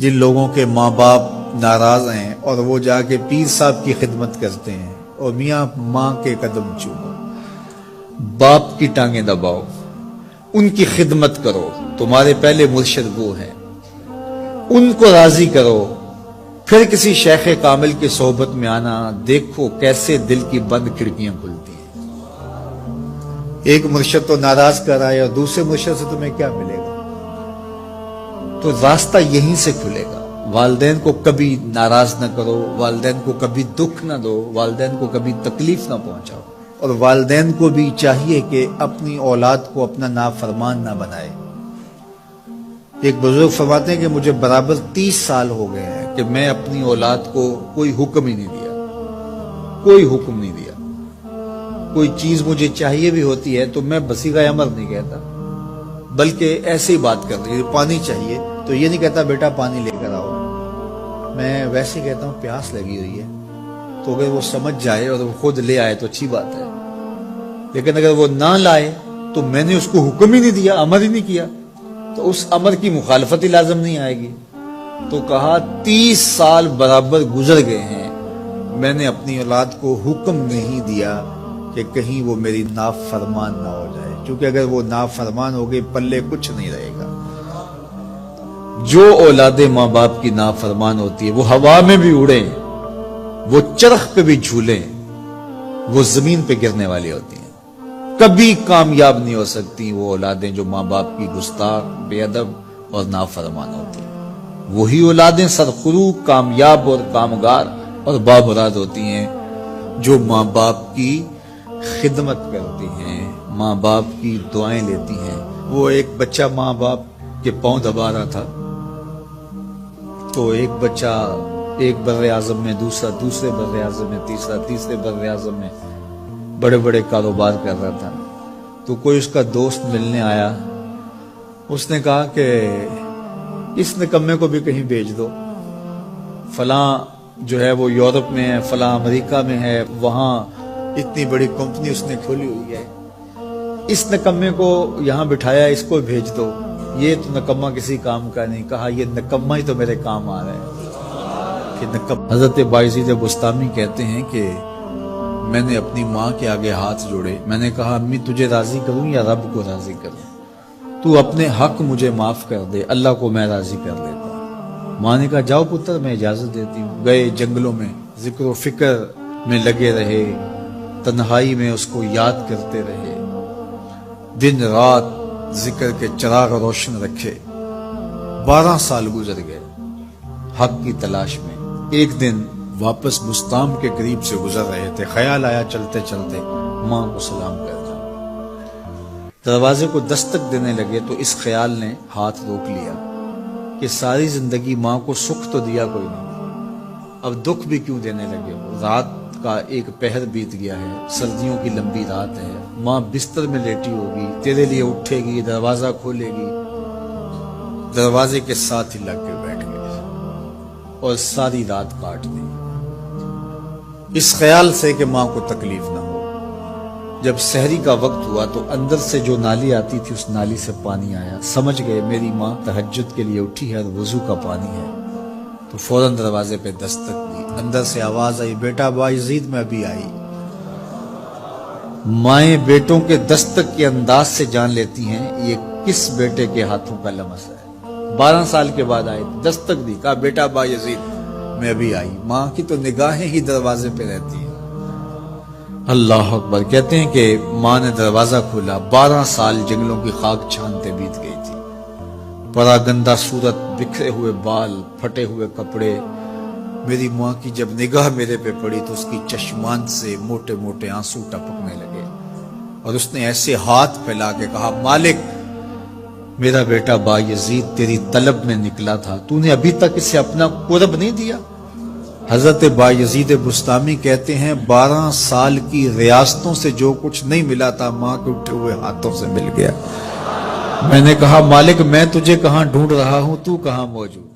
جن لوگوں کے ماں باپ ناراض ہیں اور وہ جا کے پیر صاحب کی خدمت کرتے ہیں اور میاں ماں کے قدم چومو، باپ کی ٹانگیں دباؤ، ان کی خدمت کرو، تمہارے پہلے مرشد وہ ہیں، ان کو راضی کرو، پھر کسی شیخ کامل کی صحبت میں آنا، دیکھو کیسے دل کی بند کھڑکیاں کھلتی ہیں۔ ایک مرشد تو ناراض کر رہا ہے اور دوسرے مرشد سے تمہیں کیا ملے گا؟ تو راستہ یہیں سے کھلے گا۔ والدین کو کبھی ناراض نہ کرو، والدین کو کبھی دکھ نہ دو، والدین کو کبھی تکلیف نہ پہنچاؤ، اور والدین کو بھی چاہیے کہ اپنی اولاد کو اپنا نافرمان نہ بنائے۔ ایک بزرگ فرماتے ہیں کہ مجھے برابر 30 سال ہو گئے ہیں کہ میں اپنی اولاد کو کوئی حکم ہی نہیں دیا، کوئی حکم نہیں دیا۔ کوئی چیز مجھے چاہیے بھی ہوتی ہے تو میں بصیغہ امر نہیں کہتا، بلکہ ایسی بات کر رہی ہے، پانی چاہیے تو یہ نہیں کہتا بیٹا پانی لے کر آؤ، میں ویسے کہتا ہوں پیاس لگی ہوئی ہے، تو اگر وہ سمجھ جائے اور وہ خود لے آئے تو اچھی بات ہے، لیکن اگر وہ نہ لائے تو میں نے اس کو حکم ہی نہیں دیا، امر ہی نہیں کیا، تو اس امر کی مخالفت ہی لازم نہیں آئے گی۔ تو کہا 30 سال برابر گزر گئے ہیں، میں نے اپنی اولاد کو حکم نہیں دیا کہ کہیں وہ میری نافرمان نہ ہو جائے، کیونکہ اگر وہ نافرمان ہو گئی پلے کچھ نہیں رہے گا۔ جو اولاد ماں باپ کی نافرمان ہوتی ہے وہ ہوا میں بھی اڑیں، وہ چرخ پہ بھی جھولیں، وہ زمین پہ گرنے والی ہوتی ہیں، کبھی کامیاب نہیں ہو سکتی وہ اولادیں جو ماں باپ کی گستاخ، بے ادب اور نافرمان ہوتی ہیں۔ وہی اولادیں سرخرو، کامیاب اور کامگار اور بامراد ہوتی ہیں جو ماں باپ کی خدمت کرتی ہیں، ماں باپ کی دعائیں لیتی ہیں۔ وہ ایک بچہ ماں باپ کے پاؤں دبا رہا تھا، تو ایک بچہ ایک بر اعظم میں، دوسرے بر اعظم میں، تیسرے بر اعظم میں بڑے بڑے کاروبار کر رہا تھا۔ تو کوئی اس کا دوست ملنے آیا، اس نے کہا کہ اس نکمے کو بھی کہیں بھیج دو، فلاں جو ہے وہ یورپ میں ہے، فلاں امریکہ میں ہے، وہاں اتنی بڑی کمپنی اس نے کھولی ہوئی ہے، اس نکمے کو یہاں بٹھایا، اس کو بھیج دو، یہ تو نکمہ کسی کام کا نہیں۔ کہا یہ نکمہ ہی تو میرے کام آ رہا ہے کہ نکمہ۔ حضرت بایزید بستامی کہتے ہیں کہ میں نے اپنی ماں کے آگے ہاتھ جوڑے، میں نے کہا امی تجھے راضی کروں یا رب کو راضی کروں؟ تو اپنے حق مجھے معاف کر دے، اللہ کو میں راضی کر لیتا ہوں۔ ماں نے کہا جاؤ پتر میں اجازت دیتی ہوں۔ گئے جنگلوں میں، ذکر و فکر میں لگے رہے، تنہائی میں اس کو یاد کرتے رہے، دن رات ذکر کے چراغ روشن رکھے۔ 12 سال گزر گئے حق کی تلاش میں۔ ایک دن واپس بستام کے قریب سے گزر رہے تھے، خیال آیا چلتے چلتے ماں کو سلام کر جاؤں۔ دروازے کو دستک دینے لگے تو اس خیال نے ہاتھ روک لیا کہ ساری زندگی ماں کو سکھ تو دیا کوئی نہیں، اب دکھ بھی کیوں دینے لگے ہو؟ رات کا ایک پہر بیت گیا ہے، سردیوں کی لمبی رات ہے، ماں بستر میں لیٹی ہوگی، تیرے لیے اٹھے گی، دروازہ کھولے گی، دروازے کے ساتھ ہی لگ کے بیٹھ گئے اور ساری رات کاٹ دی، اس خیال سے کہ ماں کو تکلیف نہ ہو۔ جب سحری کا وقت ہوا تو اندر سے جو نالی آتی تھی اس نالی سے پانی آیا، سمجھ گئے میری ماں تہجد کے لیے اٹھی ہے اور وضو کا پانی ہے، تو فوراً دروازے پہ دستک دی، اندر سے آواز آئی بیٹا بایزید میں ابھی آئی۔ مائیں بیٹوں کے دستک کے انداز سے جان لیتی ہیں یہ کس بیٹے کے ہاتھوں کا لمس ہے۔ 12 سال کے بعد آئے، دستک دی، کہا بیٹا بایزید میں ابھی آئی۔ ماں کی تو نگاہیں ہی دروازے پہ رہتی ہیں۔ اللہ اکبر۔ کہتے ہیں کہ ماں نے دروازہ کھولا، 12 سال جنگلوں کی خاک چھانتے بیت گئی تھی، پراگندہ صورت، بکھرے ہوئے بال، پھٹے ہوئے کپڑے۔ میری ماں کی جب نگاہ میرے پہ پڑی تو اس کی چشمان سے موٹے موٹے آنسو ٹپکنے لگے، اور اس نے ایسے ہاتھ پھیلا کے کہا مالک میرا بیٹا بایزید تیری طلب میں نکلا تھا، تو نے ابھی تک اسے اپنا قرب نہیں دیا۔ حضرت بایزید بستامی کہتے ہیں 12 سال کی ریاستوں سے جو کچھ نہیں ملا تھا ماں کے اٹھے ہوئے ہاتھوں سے مل گیا۔ میں نے کہا مالک میں تجھے کہاں ڈھونڈ رہا ہوں، تو کہاں موجود؟